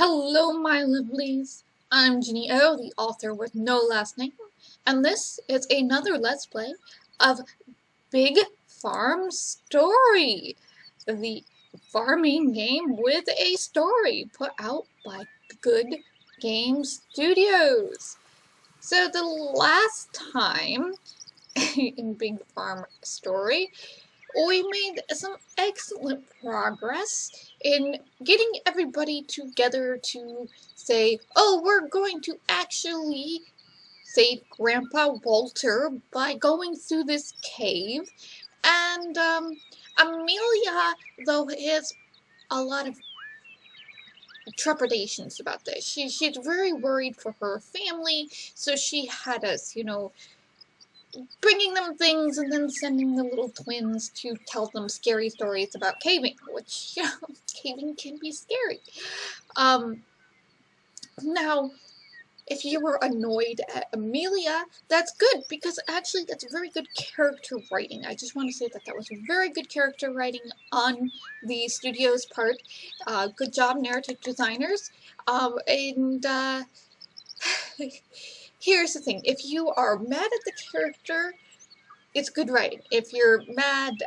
Hello, my lovelies. I'm Ginny O, the author with no last name, and this is another Let's Play of Big Farm Story, the farming game with a story put out by Good Game Studios. So the last time in Big Farm Story, we made some excellent progress in getting everybody together to say, oh, we're going to actually save Grandpa Walter by going through this cave. And Amelia, though, has a lot of trepidations about this. She's very worried for her family, so she had us, bringing them things and then sending the little twins to tell them scary stories about caving, which, caving can be scary. Now, if you were annoyed at Amelia, that's good, because actually that's very good character writing. I just want to say that that was very good character writing on the studio's part. Good job, narrative designers. Here's the thing. If you are mad at the character, it's good writing. If you're mad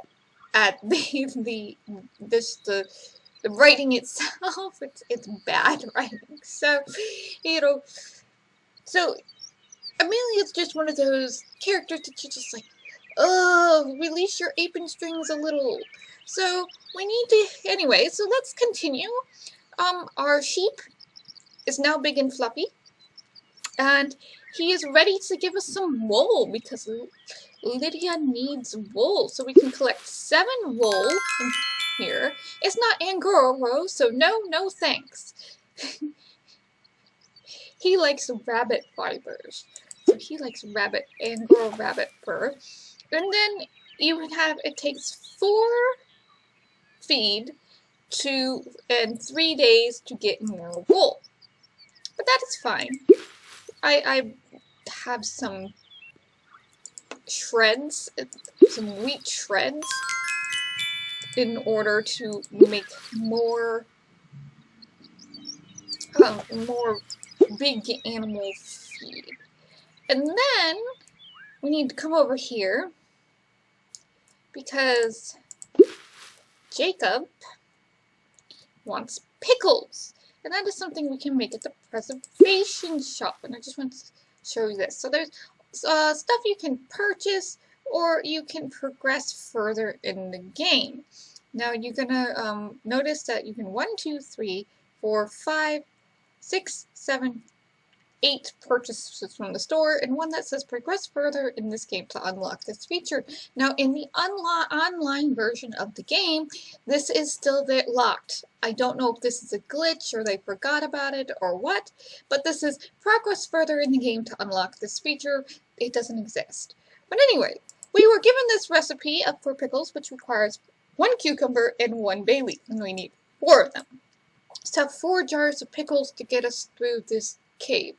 at the writing itself, it's bad writing. So, so Amelia's just one of those characters that you're just like, oh, release your apron strings a little. So we need to, anyway, so let's continue. Our sheep is now big and fluffy, and he is ready to give us some wool because Lydia needs wool, so we can collect 7 wool from here. It's not Angora, so no thanks. He likes rabbit fibers, so he likes Angora rabbit fur. And then you would have, it takes 4 feed and 3 days to get more wool. But that is fine. I have some shreds, some wheat shreds, in order to make more big animal feed. And then we need to come over here because Jacob wants pickles. And that is something we can make at the preservation shop. And I just want to show you this. So there's stuff you can purchase, or you can progress further in the game. Now you're gonna notice that you can 1, 2, 3, 4, 5, 6, 7, 8 purchases from the store, and one that says progress further in this game to unlock this feature. Now in the online version of the game, this is still locked. I don't know if this is a glitch or they forgot about it or what, but this is progress further in the game to unlock this feature. It doesn't exist. But anyway, we were given this recipe for pickles, which requires 1 cucumber and 1 bay leaf, and we need 4 of them. So 4 jars of pickles to get us through this cave.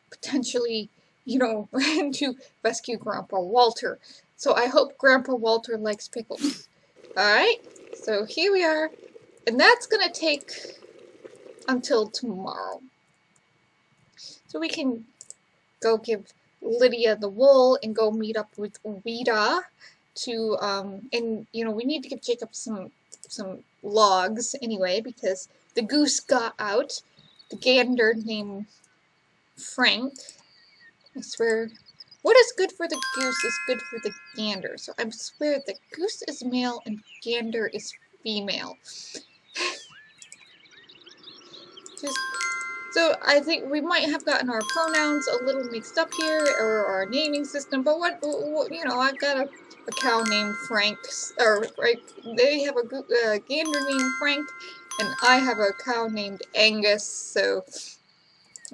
Potentially, to rescue Grandpa Walter. So I hope Grandpa Walter likes pickles. Alright, so here we are. And that's gonna take until tomorrow. So we can go give Lydia the wool and go meet up with Rita to, and we need to give Jacob some logs anyway, because the goose got out. The gander named Frank. I swear, what is good for the goose is good for the gander. So I swear the goose is male and gander is female. So I think we might have gotten our pronouns a little mixed up here, or our naming system. But I've got a cow named Frank, or they have a gander named Frank, and I have a cow named Angus. So,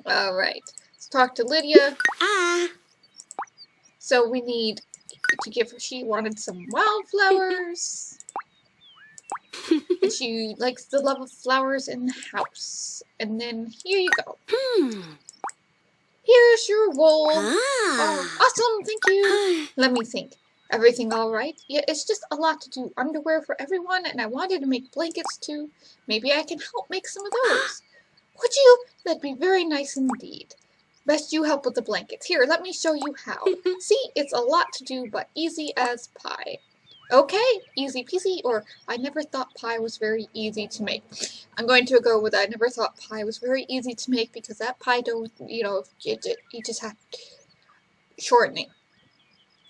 all right, let's talk to Lydia. So we need to give her. She wanted some wildflowers. And she likes the love of flowers in the house. And then here you go. Here's your wool. Oh, awesome, thank you. Let me think. Everything all right? Yeah, it's just a lot to do. Underwear for everyone, and I wanted to make blankets too. Maybe I can help make some of those. Would you? That'd be very nice indeed. Best you help with the blankets. Here, let me show you how. See, it's a lot to do, but easy as pie. Okay, easy peasy, or I never thought pie was very easy to make. I'm going to go with I never thought pie was very easy to make because that pie dough, you just have shortening.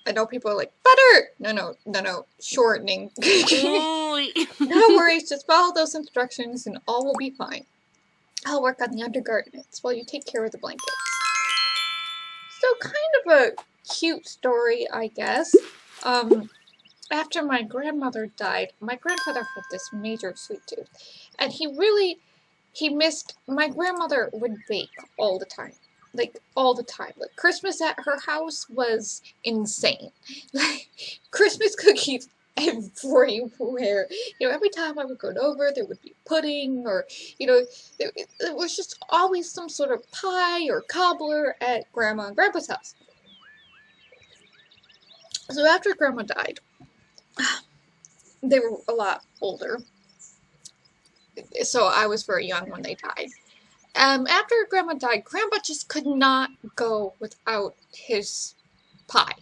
I know people are like, butter! No, shortening. No worries, just follow those instructions and all will be fine. I'll work on the undergarments while you take care of the blankets. So kind of a cute story, I guess. After my grandmother died, my grandfather had this major sweet tooth. And he missed, my grandmother would bake all the time. Like, all the time. Like, Christmas at her house was insane. Like, Christmas cookies everywhere. Every time I would go over, there would be pudding, or, it was just always some sort of pie or cobbler at Grandma and Grandpa's house. So after Grandma died, they were a lot older. So I was very young when they died. After Grandma died, Grandpa just could not go without his pie.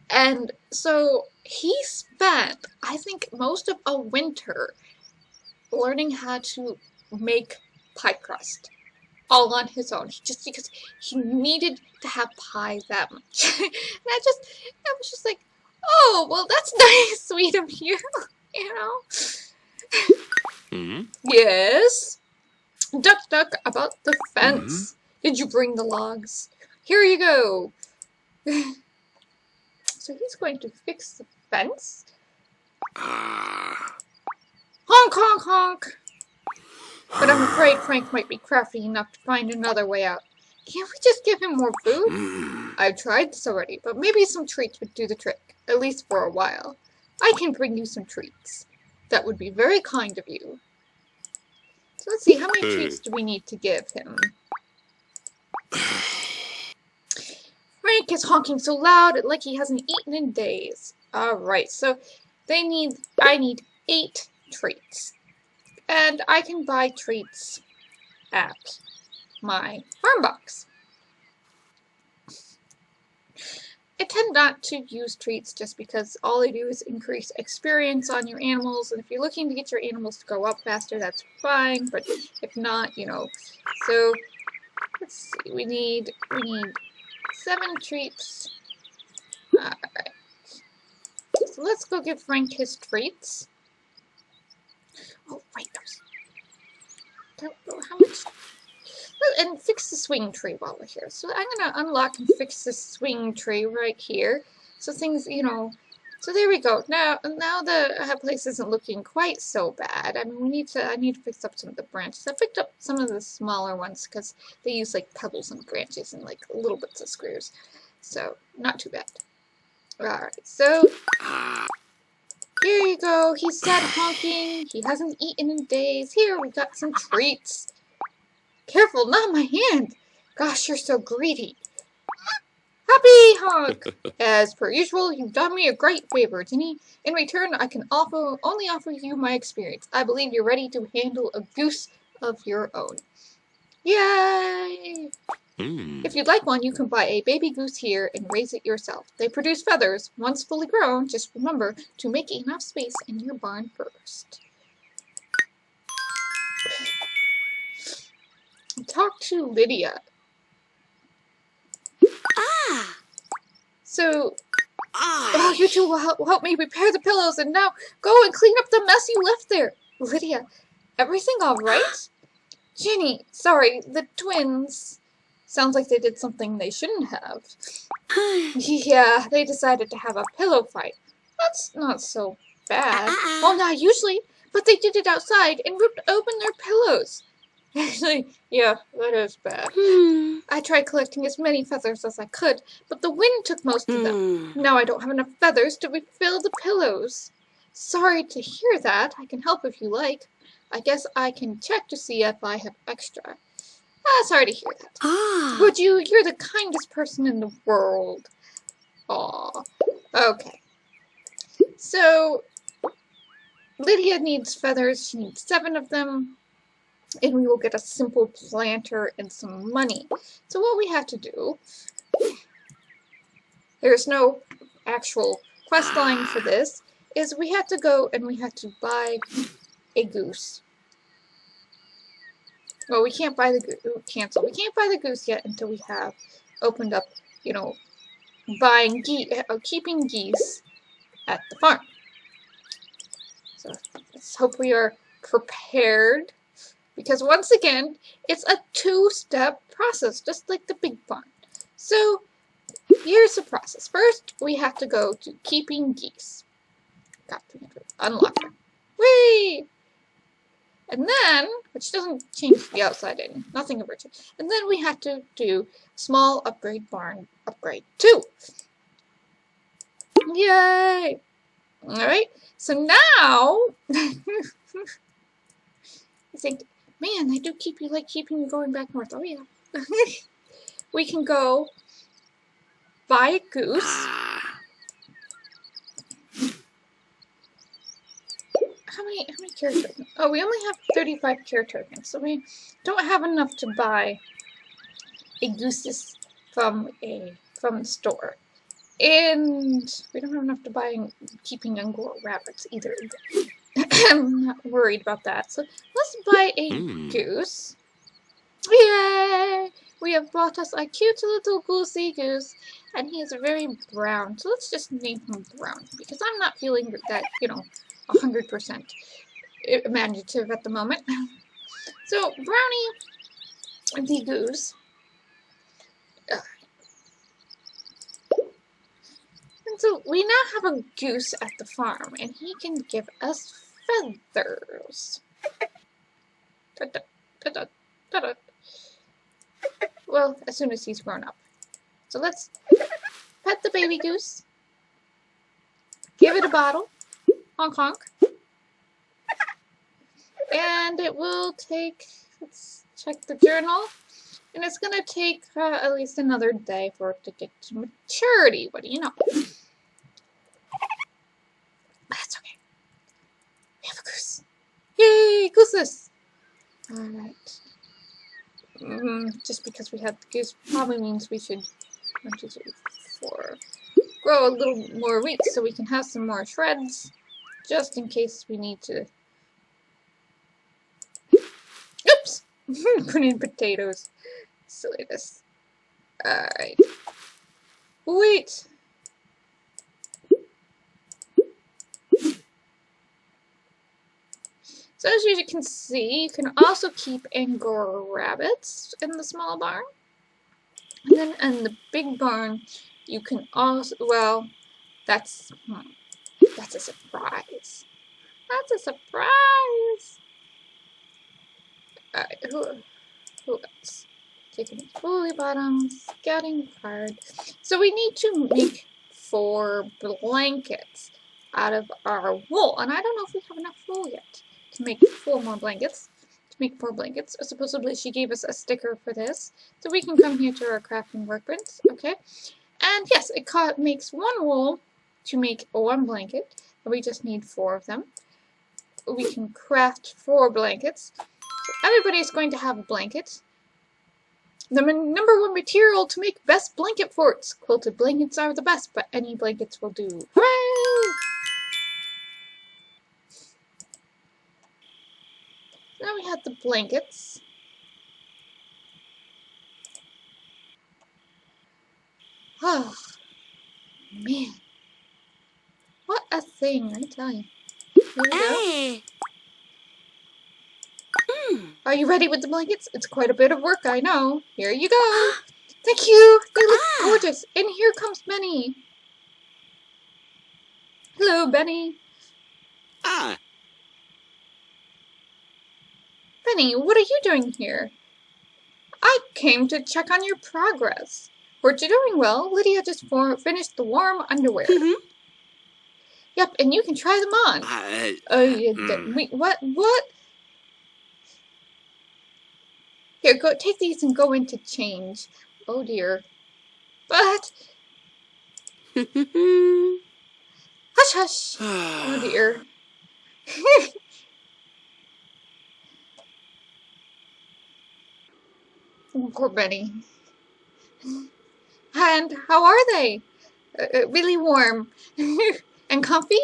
And so he spent, I think, most of a winter learning how to make pie crust all on his own, just because he needed to have pie that much. And I was just like, oh, well, that's nice, sweet of you, Mm-hmm. Yes? Duck, about the fence. Mm-hmm. Did you bring the logs? Here you go. So he's going to fix the fence. Honk, honk, honk. But I'm afraid Frank might be crafty enough to find another way out. Can't we just give him more food? I've tried this already, but maybe some treats would do the trick, at least for a while. I can bring you some treats. That would be very kind of you. So let's see, how many treats do we need to give him? Frank is honking so loud, like he hasn't eaten in days. Alright, so I need 8 treats. And I can buy treats at my farm box. I tend not to use treats just because all they do is increase experience on your animals, and if you're looking to get your animals to go up faster, that's fine, but if not, So, let's see, we need 7 treats. Alright. So let's go give Frank his treats. Oh, right, how much? And fix the swing tree while we're here. So I'm going to unlock and fix this swing tree right here. So things, so there we go. Now the place isn't looking quite so bad. I mean, I need to fix up some of the branches. I picked up some of the smaller ones because they use like pebbles and branches and like little bits of screws. So not too bad. Alright, so here you go. He's done honking. He hasn't eaten in days. Here, we got some treats. Careful, not my hand. Gosh, you're so greedy. Happy honk. As per usual, you've done me a great favor, Tinny. In return, I can only offer you my experience. I believe you're ready to handle a goose of your own. Yay! If you'd like one, you can buy a baby goose here and raise it yourself. They produce feathers. Once fully grown, just remember to make enough space in your barn first. Talk to Lydia. So, you two will help me repair the pillows, and now go and clean up the mess you left there. Lydia, everything all right? Jenny, sorry, the twins. Sounds like they did something they shouldn't have. Yeah, they decided to have a pillow fight. That's not so bad. Well, not usually, but they did it outside and ripped open their pillows. Actually, yeah, that is bad. I tried collecting as many feathers as I could, but the wind took most of them. Now I don't have enough feathers to refill the pillows. Sorry to hear that. I can help if you like. I guess I can check to see if I have extra. Sorry to hear that. Would you? You're the kindest person in the world. Aw. Okay. So, Lydia needs feathers. She needs 7 of them. and we will get a simple planter and some money. So what we have to do, there's no actual quest line for this, is we have to go and we have to buy a goose. Well, we can't buy the goose. Cancel. We can't buy the goose yet until we have opened up, you know, buying keeping geese at the farm. So let's hope we are prepared, because once again, it's a two-step process, just like the big farm. So here's the process. First, we have to go to keeping geese. Got 300. Unlock it. Whee! And then, which doesn't change the outside any, nothing ever changes. And then we have to do small upgrade barn upgrade 2. Yay! Alright, so now, you think, man, I do keeping you going back north. Oh yeah. We can go buy a goose. How many carrot tokens? Oh, we only have 35 carrot tokens, so we don't have enough to buy a goose from the store. And we don't have enough to buy keeping Angora rabbits either. I'm not worried about that. So let's buy a goose. Yay! We have bought us a cute little goosey goose, and he is very brown. So let's just name him Brown, because I'm not feeling that, 100% imaginative at the moment. So Brownie the goose. And so we now have a goose at the farm, and he can give us feathers. Da-da, da-da, da-da. Well, as soon as he's grown up. So let's pet the baby goose. Give it a bottle. Honk honk. And it will take, let's check the journal. And it's going to take at least another day for it to get to maturity. What do you know? That's okay. We have a goose. Yay, gooses! Alright. Just because we have the goose probably means we should 1, 2, 3, 4, grow a little more wheat so we can have some more shreds, just in case we need to. Oops! Put in potatoes. Silliness. Alright. Wait! So as you can see, you can also keep Angora rabbits in the small barn. And then in the big barn, you can also, well, that's a surprise. That's a surprise! Alright, who else? Taking the woolly bottom, scouting card. So we need to make 4 blankets out of our wool. And I don't know if we have enough wool yet to make 4 more blankets. To make 4 blankets. Supposedly she gave us a sticker for this. So we can come here to our crafting workbench. Okay. And yes, it makes 1 wool to make 1 blanket. And we just need 4 of them. We can craft 4 blankets. So everybody's going to have a blanket. The number 1 material to make best blanket forts. Quilted blankets are the best, but any blankets will do. Hooray! Now we have the blankets. Oh, man. What a thing, I tell you. Here we go. Are you ready with the blankets? It's quite a bit of work, I know. Here you go. Thank you. They look gorgeous. And here comes Benny. Hello, Benny. Benny, what are you doing here? I came to check on your progress. We're doing well. Lydia just finished the warm underwear. Yep, and you can try them on. What? Here, go take these and go in to change. Oh dear. But hush hush. Oh dear. Poor Benny. And how are they? Really warm and comfy?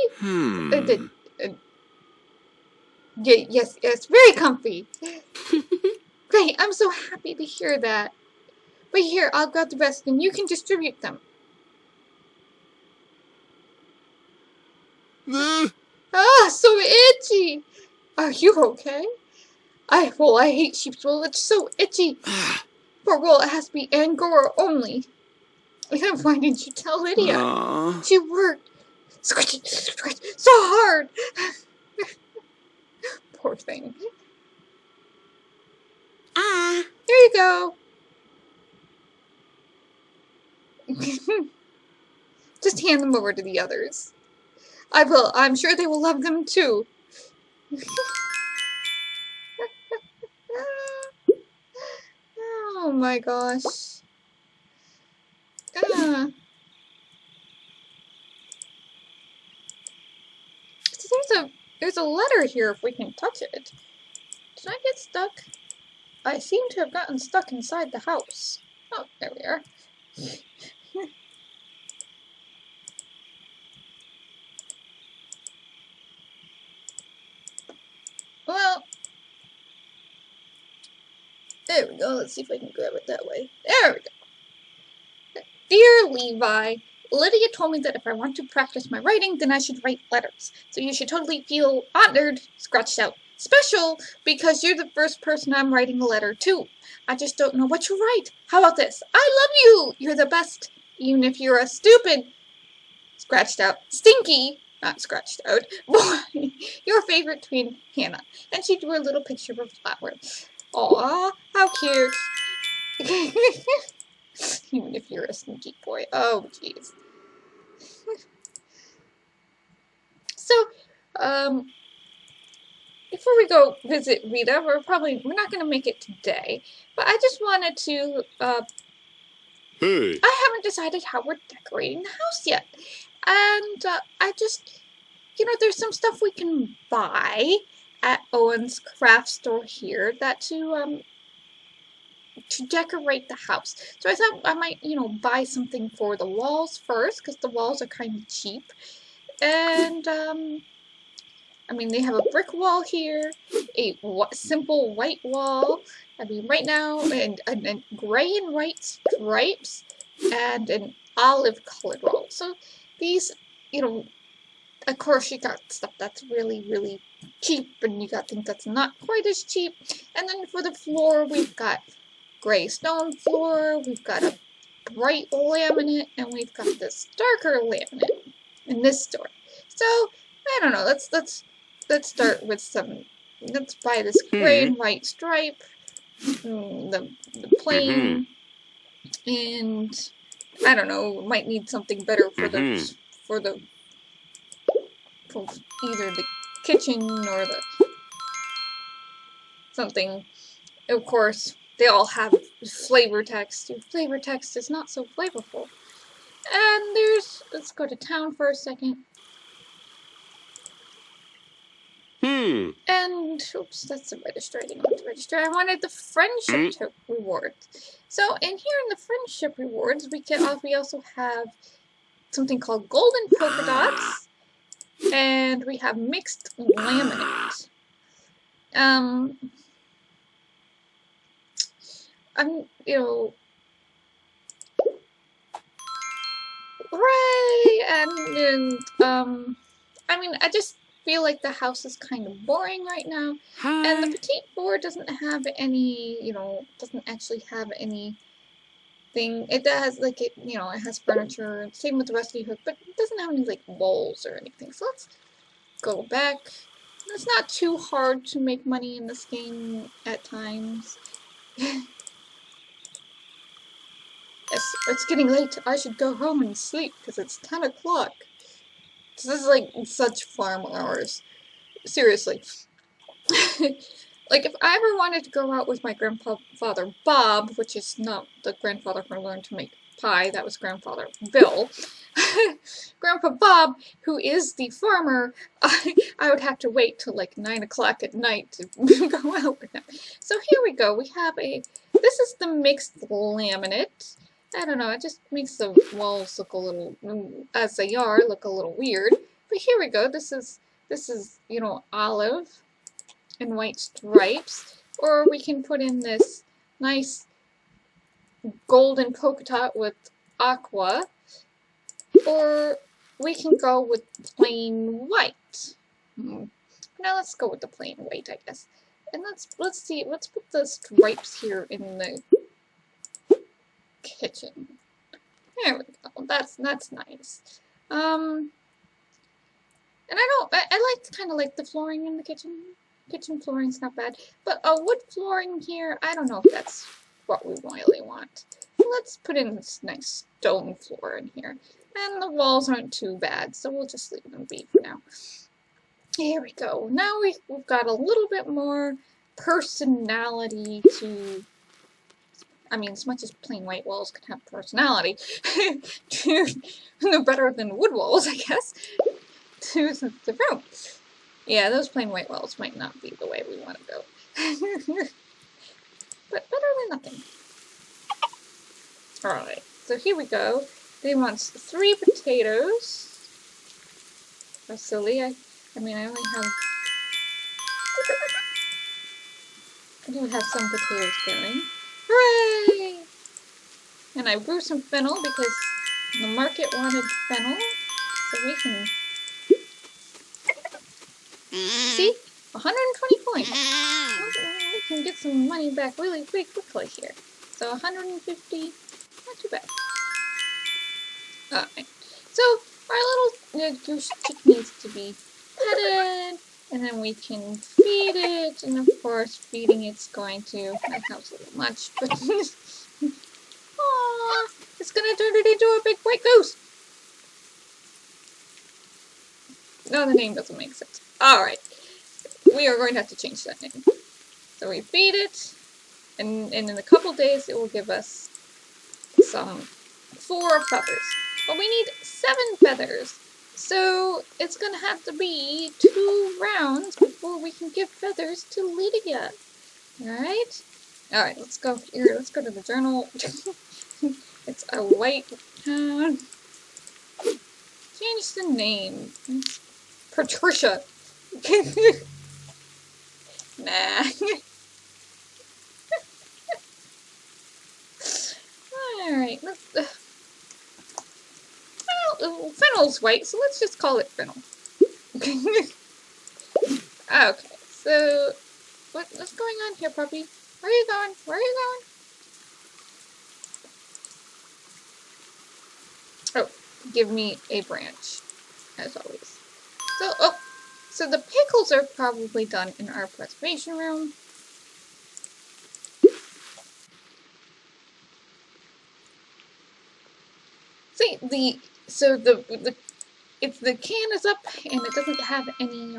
Yes, very comfy. Great, I'm so happy to hear that. But here, I'll grab the rest and you can distribute them. Ah, so itchy. Are you okay? I hate sheep's wool. It's so itchy. For wool, it has to be Angora only. Why didn't you tell Lydia? Aww. She worked so hard. Poor thing. Here you go. Just hand them over to the others. I will. I'm sure they will love them too. Oh my gosh. So there's a letter here if we can touch it. Did I get stuck? I seem to have gotten stuck inside the house. Oh, there we are. Well, there we go. Let's see if I can grab it that way. There we go. Dear Levi, Lydia told me that if I want to practice my writing, then I should write letters. So you should totally feel honored, scratched out, special, because you're the first person I'm writing a letter to. I just don't know what to write. How about this? I love you! You're the best, even if you're a stupid, scratched out, stinky, not scratched out, boy. Your favorite twin, Hannah. And she drew a little picture of a flower. Aw, how cute. Even if you're a sneaky boy. Oh, jeez. So, before we go visit Rita, we're not going to make it today, but I just wanted to, Hey. I haven't decided how we're decorating the house yet. And, I just, there's some stuff we can buy at Owen's craft store here to decorate the house. So I thought I might, buy something for the walls first, because the walls are kind of cheap. And, I mean, they have a brick wall here, a simple white wall, I mean, right now, and gray and white stripes, and an olive colored wall. So these, of course you got stuff that's really, really cheap, and you got things that's not quite as cheap. And then for the floor, we've got gray stone floor, we've got a bright laminate, and we've got this darker laminate in this store. So, I don't know, let's start with let's buy this gray and white stripe, the plain, and I don't know, might need something better for either the kitchen or the something. Of course, they all have flavor text. Flavor text is not so flavorful. And let's go to town for a second. And, oops, that's the register. I didn't want to register. I wanted the friendship reward. So, in here in the friendship rewards, we also have something called golden polka dots, and we have mixed laminate. Hooray! And I mean, I just feel like the house is kind of boring right now. Hi. And the petite board doesn't have any, doesn't actually have anything. It does, it has furniture, same with the rusty hook, but it doesn't have any, bowls or anything. So let's go back. It's not too hard to make money in this game at times. Yes, it's getting late. I should go home and sleep because it's 10 o'clock. This is such farm hours. Seriously. If I ever wanted to go out with my grandfather Bob, which is not the grandfather who learned to make pie, that was Grandfather Bill. Grandpa Bob, who is the farmer, I would have to wait till 9 o'clock at night to go out with him. So here we go. We have a This is the mixed laminate. I don't know, it just makes the walls look a little, as they are, look a little weird. But here we go, this is, you know, olive and white stripes. Or we can put in this nice golden polka dot with aqua. Or we can go with plain white. Now let's go with the plain white, I guess. And let's see, let's put the stripes here in the kitchen. There we go. That's nice. And I kind of like the flooring in the kitchen. Kitchen flooring's not bad, but wood flooring here, I don't know if that's what we really want. Let's put in this nice stone floor in here. And the walls aren't too bad, so we'll just leave them be for now. Here we go. Now we've got a little bit more personality to... I mean, as much as plain white walls can have personality, no better than wood walls, I guess, to the room. Yeah, those plain white walls might not be the way we want to go. But better than nothing. Alright, so here we go. They want 3 potatoes. How silly. I mean, I only have... I do have some potatoes going. Hooray! And I brew some fennel because the market wanted fennel. So we can... See? 120 points. We can get some money back really quickly here. So 150, not too bad. Alright. So our little goose chick needs to be petted, and then we can feed it, and of course feeding it's going to, that helps a little much, but aww, it's gonna turn it into a big white goose. No, the name doesn't make sense. Alright, we are going to have to change that name. So we feed it, and in a couple days it will give us some 4 feathers. But we need 7 feathers. So it's gonna have to be 2 rounds before we can give feathers to Lydia. Alright? Alright, let's go here. Let's go to the journal. It's a white town. Change the name. It's Patricia. Nah. Alright, let's... Well, Fennel's white, so let's just call it Fennel. Okay, so... What's going on here, puppy? Where are you going? Where are you going? Oh, give me a branch, as always. So the pickles are probably done in our preservation room. See, if the can is up and it doesn't have any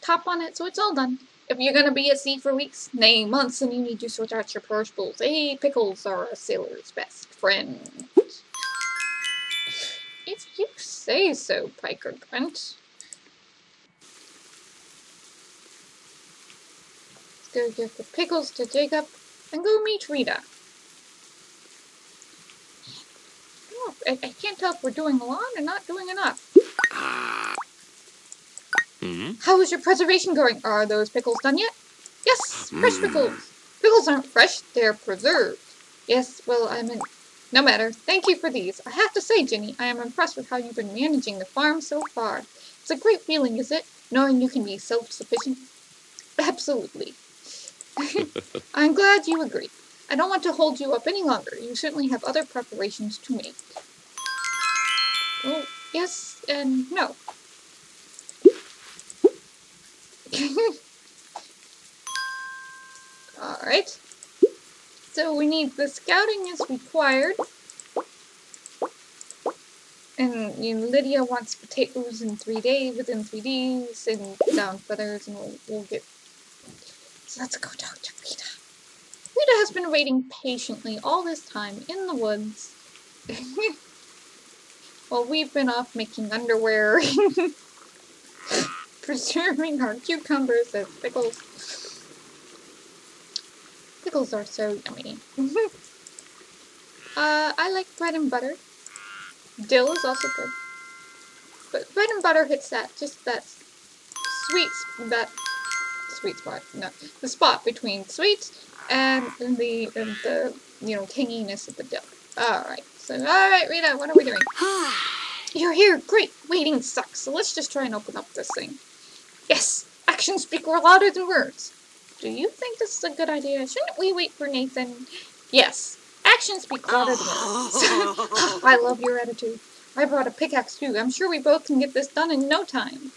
top on it, so it's all done. If you're gonna be at sea for weeks, nay months, and you need to sort out your perishables, hey, pickles are a sailor's best friend. If you say so, Piker Grunt. Let's go give the pickles to Jacob and go meet Rita. I can't tell if we're doing a lot or not doing enough. How is your preservation going? Are those pickles done yet? Yes, fresh pickles. Pickles aren't fresh, they're preserved. Yes, well, no matter. Thank you for these. I have to say, Ginny, I am impressed with how you've been managing the farm so far. It's a great feeling, is it? Knowing you can be self-sufficient? Absolutely. I'm glad you agree. I don't want to hold you up any longer. You certainly have other preparations to make. Well, yes and no. Alright. So we need the scouting is required. And Lydia wants potatoes in 3 days, within 3 days, and down feathers, and we'll get... So let's go talk to Rita. Rita has been waiting patiently all this time in the woods. While we've been off making underwear. Preserving our cucumbers as pickles. Pickles are so yummy. I like bread and butter. Dill is also good. But bread and butter hits that sweet spot. No, the spot between sweet and the tanginess of the dill. Alright, Rita, what are we doing? You're here, great! Waiting sucks, so let's just try and open up this thing. Yes! Actions speak louder than words. Do you think this is a good idea? Shouldn't we wait for Nathan? Yes. Actions speak louder than words. I love your attitude. I brought a pickaxe too. I'm sure we both can get this done in no time.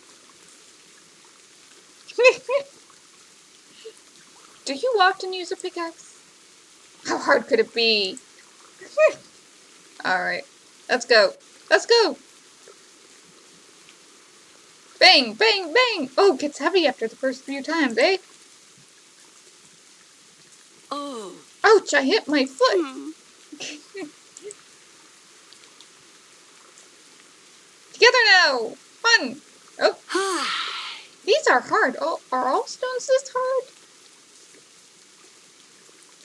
Do you often use a pickaxe? How hard could it be? Alright. Let's go. Let's go! Bang! Bang! Bang! Oh, it gets heavy after the first few times, eh? Oh. Ouch! I hit my foot! Together now! Fun! Oh. These are hard. Oh, are all stones this hard?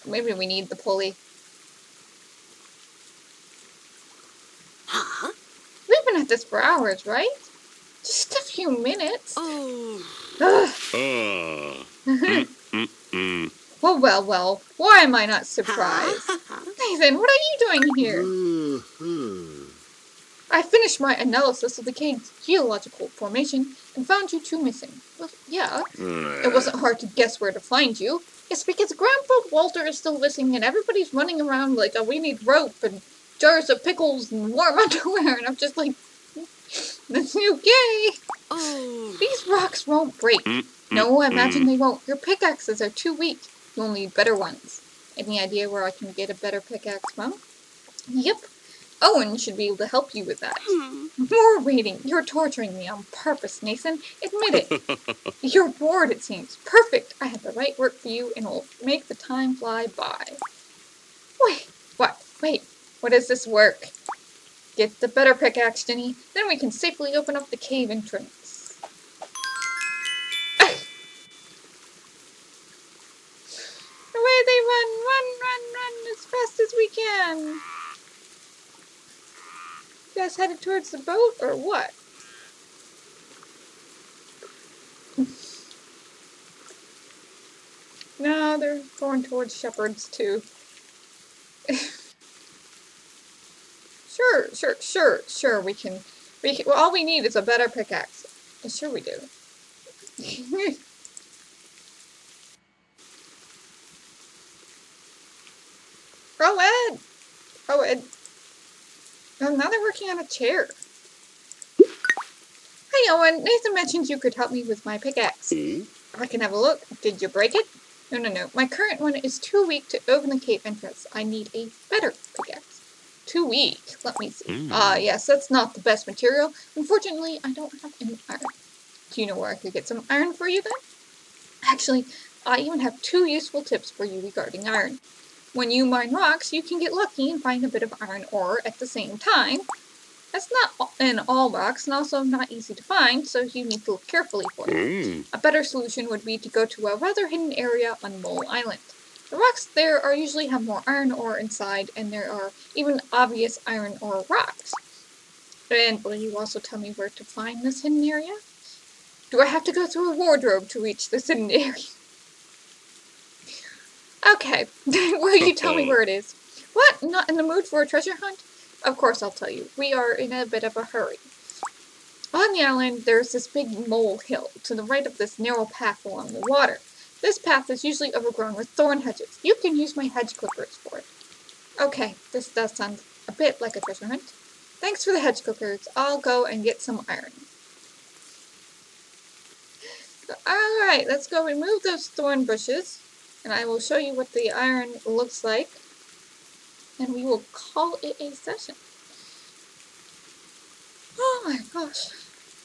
Maybe we need the pulley. Huh? We've been at this for hours, right? Just a few minutes. Oh. Well. Why am I not surprised? Nathan, what are you doing here? I finished my analysis of the cave's geological formation and found you two missing. Well, yeah. It wasn't hard to guess where to find you. It's because Grandpa Walter is still missing and everybody's running around like, we need rope and jars of pickles and warm underwear. And I'm just like, that's okay. Oh. These rocks won't break. No, I imagine they won't. Your pickaxes are too weak. You'll need better ones. Any idea where I can get a better pickaxe from? Yep. Owen should be able to help you with that. More waiting. You're torturing me on purpose, Nathan. Admit it. You're bored, it seems. Perfect. I have the right work for you, and it'll make the time fly by. Wait. What? Wait. What does this work? Get the better pickaxe, Jenny. Then we can safely open up the cave entrance. Away they run! Run as fast as we can! You guys headed towards the boat, or what? No, they're going towards shepherds, too. Sure, we can, well, all we need is a better pickaxe. Sure we do. Ed! Oh, now they're working on a chair. Hey, Owen. Nathan mentioned you could help me with my pickaxe. I can have a look. Did you break it? No. My current one is too weak to open the cave entrance. I need a better pickaxe. Too weak. Let me see. Yes, that's not the best material. Unfortunately, I don't have any iron. Do you know where I could get some iron for you then? Actually, I even have 2 useful tips for you regarding iron. When you mine rocks, you can get lucky and find a bit of iron ore at the same time. That's not in all rocks, and also not easy to find, so you need to look carefully for it. A better solution would be to go to a rather hidden area on Mole Island. The rocks there usually have more iron ore inside, and there are even obvious iron ore rocks. And will you also tell me where to find this hidden area? Do I have to go through a wardrobe to reach this hidden area? Okay, will you tell me where it is? What? Not in the mood for a treasure hunt? Of course I'll tell you. We are in a bit of a hurry. On the island, there's this big mole hill to the right of this narrow path along the water. This path is usually overgrown with thorn hedges. You can use my hedge clippers for it. Okay, this does sound a bit like a treasure hunt. Thanks for the hedge clippers. I'll go and get some iron. Alright, let's go remove those thorn bushes. And I will show you what the iron looks like. And we will call it a session. Oh my gosh.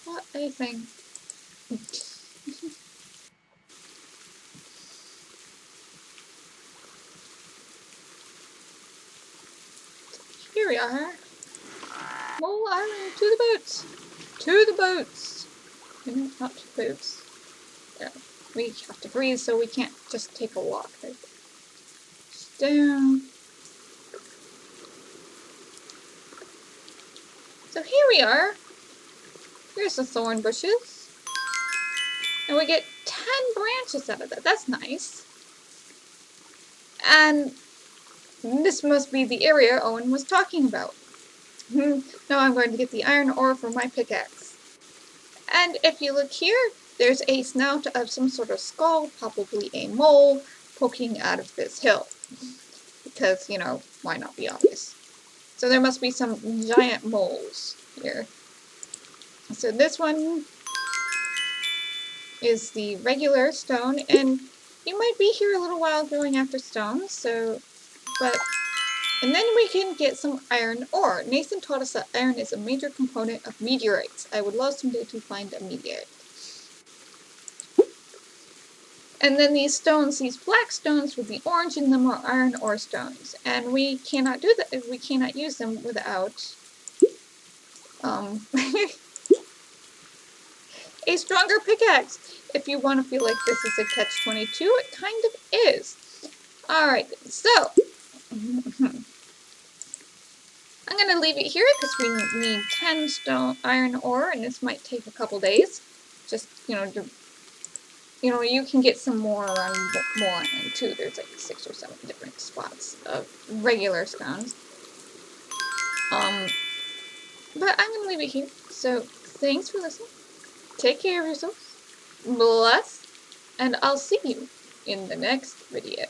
What a thing. Here we are. Mole Island, to the boats. To the boats. No, not to the boats. Yeah. We have to breathe, so we can't just take a walk. Right? down. So here we are. Here's the thorn bushes. And we get 10 branches out of that. That's nice. And this must be the area Owen was talking about. Now I'm going to get the iron ore for my pickaxe. And if you look here, there's a snout of some sort of skull, probably a mole, poking out of this hill. Because, you know, why not be obvious? So there must be some giant moles here. So this one is the regular stone, and you might be here a little while going after stones, and then we can get some iron ore. Nathan taught us that iron is a major component of meteorites. I would love someday to find a meteorite. And then these stones, these black stones with the orange in them, are iron ore stones. And we cannot do that, we cannot use them without a stronger pickaxe. If you want to feel like this is a catch-22, it kind of is. Alright, so I'm going to leave it here because we need 10 iron ore, and this might take a couple days. Just, you know, you can get some more around Mole Island too. There's like 6 or 7 different spots of regular stones. But I'm going to leave it here. So, thanks for listening. Take care of yourselves. Bless. And I'll see you in the next video.